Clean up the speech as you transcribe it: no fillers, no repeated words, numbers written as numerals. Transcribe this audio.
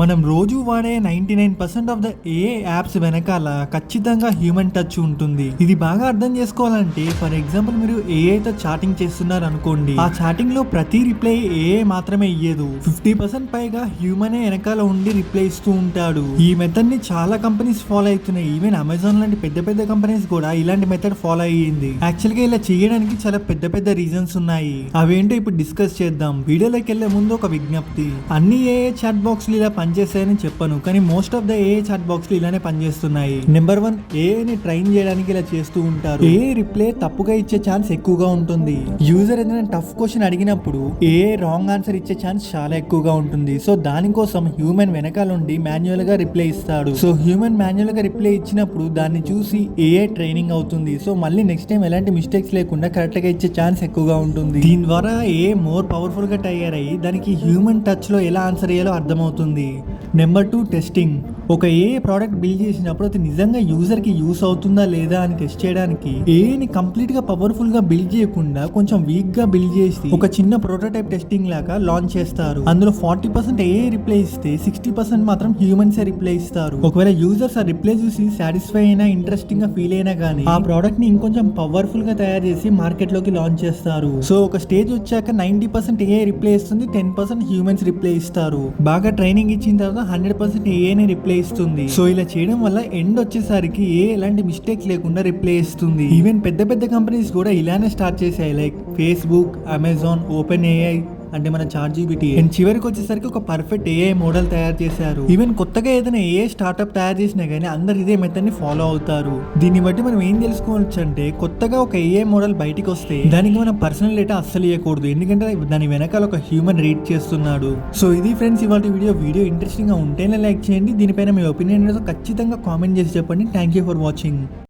మనం రోజు వాడే 99% ఆఫ్ ద ఏఐ యాప్స్ వెనకాల ఖచ్చితంగా హ్యూమన్ టచ్ ఉంటుంది. ఇది బాగా అర్థం చేసుకోవాలంటే ఫర్ ఎగ్జాంపుల్ మీరు ఏఐతో చాటింగ్ చేస్తున్నారు అనుకోండి. ఆ చాటింగ్ లో ప్రతి రిప్లై ఏఐ మాత్రమే ఇయ్యదు. 50% పైగా హ్యూమనే వెనకాల ఉండి రిప్లై ఇస్తూ ఉంటాడు. ఈ మెథడ్ ని చాలా కంపెనీస్ ఫాలో అవుతున్నాయి. ఈవెన్ అమెజాన్ లాంటి పెద్ద పెద్ద కంపెనీస్ కూడా ఇలాంటి మెథడ్ ఫాలో అయ్యింది. యాక్చువల్ గా ఇలా చేయడానికి చాలా పెద్ద పెద్ద రీజన్స్ ఉన్నాయి. అవేంటో ఇప్పుడు డిస్కస్ చేద్దాం. వీడియోలోకి వెళ్లే ముందు ఒక విజ్ఞప్తి, అన్ని ఏఐ చాట్ బాక్స్ ఇలా పనిచేస్తాయని చెప్పను, కానీ most of the AI chat box ఇలానే పనిచేస్తున్నాయి. నెంబర్ 1, ఏఐని ట్రైన్ చేయడానికి ఇలా చేస్తూ ఉంటారు. ఏఐ రిప్లై తప్పుగా ఇచ్చే ఛాన్స్ ఎక్కువగా ఉంటుంది. యూజర్ ఏదైనా టఫ్ క్వశ్చన్ అడిగినప్పుడు ఏఐ రాంగ్ ఆన్సర్ ఇచ్చే ఛాన్స్ చాలా ఎక్కువగా ఉంటుంది. సో దానికోసం హ్యూమన్ వెనకాల ఉండి మాన్యువల్ గా రిప్లై ఇస్తాడు. సో హ్యూమన్ మాన్యువల్ గా రిప్లై ఇచ్చినప్పుడు దాన్ని చూసి ఏఐ ట్రైనింగ్ అవుతుంది. సో మళ్ళీ నెక్స్ట్ టైం ఎలాంటి మిస్టేక్స్ లేకుండా కరెక్ట్ గా ఇచ్చే ఛాన్స్ ఎక్కువగా ఉంటుంది. దీని ద్వారా ఏఐ మోర్ పవర్ఫుల్ గా తయారయ్యి దానికి హ్యూమన్ టచ్ లో ఎలా ఆన్సర్ చేయాలో అర్థమవుతుంది. Number 2, testing. ఒక ఏఐ ప్రోడక్ట్ బిల్డ్ చేసినప్పుడు అది నిజంగా యూజర్ కి యూస్ అవుతుందా లేదా అని టెస్ట్ చేయడానికి ఏఐని కంప్లీట్ గా పవర్ఫుల్ గా బిల్డ్ చేయకుండా కొంచెం వీక్ గా బిల్డ్ చేసి ఒక చిన్న ప్రోటోటైప్ టెస్టింగ్ లాగా లాంచ్ చేస్తారు. అందులో 40% ఏఐ రిప్లై ఇస్తే 60% మాత్రం హ్యూమన్స్ రిప్లై ఇస్తారు. ఒకవేళ యూజర్స్ ఆ రిప్లై చూసి సాటిస్ఫై అయినా ఇంట్రెస్టింగ్ గా ఫీల్ అయినా గానీ ఆ ప్రోడక్ట్ ని ఇంకొంచెం పవర్ఫుల్ గా తయారు చేసి మార్కెట్ లోకి లాంచ్ చేస్తారు. సో ఒక స్టేజ్ వచ్చాక 90% ఏఐ రిప్లై ఇస్తుంది, 10% హ్యూమన్స్ రిప్లై ఇస్తారు. బాగా ట్రైనింగ్ ఇచ్చిన తర్వాత 100% ఏఐని రిప్లై ఇస్తుంది. సో ఇలా చేయడం వల్ల ఎండ్ వచ్చేసరికి ఏ ఎలాంటి మిస్టేక్స్ లేకుండా రిప్లై ఇస్తుంది. ఈవెన్ పెద్ద పెద్ద కంపెనీస్ కూడా ఇలానే స్టార్ట్ చేశాయి. Like Facebook, Amazon, open AI అంటే మన ChatGPT. అండ్ చివరికి వచ్చేసరికి ఒక పర్ఫెక్ట్ ఏఐ మోడల్ తయారు చేశారు. ఈవెన్ కొత్తగా ఏదైనా ఏఐ స్టార్ట్అప్ తయారు చేసినా గానీ అందరు ఇదే మెథడ్ ని ఫాలో అవుతారు. దీన్ని బట్టి మనం ఏం తెలుసుకోవచ్చు అంటే కొత్తగా ఒక ఏఐ మోడల్ బయటికి వస్తే దానికి మనం పర్సనల్ డేటా అస్సలు ఇవ్వకూడదు, ఎందుకంటే దాని వెనకాల ఒక హ్యూమన్ రీడ్ చేస్తున్నాడు. సో ఇది ఫ్రెండ్స్ ఇవాళ వీడియో ఇంట్రెస్టింగ్ గా ఉంటేనే లైక్ చేయండి. దీనిపైన మీ ఒపీనియన్ ఖచ్చితంగా కామెంట్ చేసి చెప్పండి. Thank you for watching.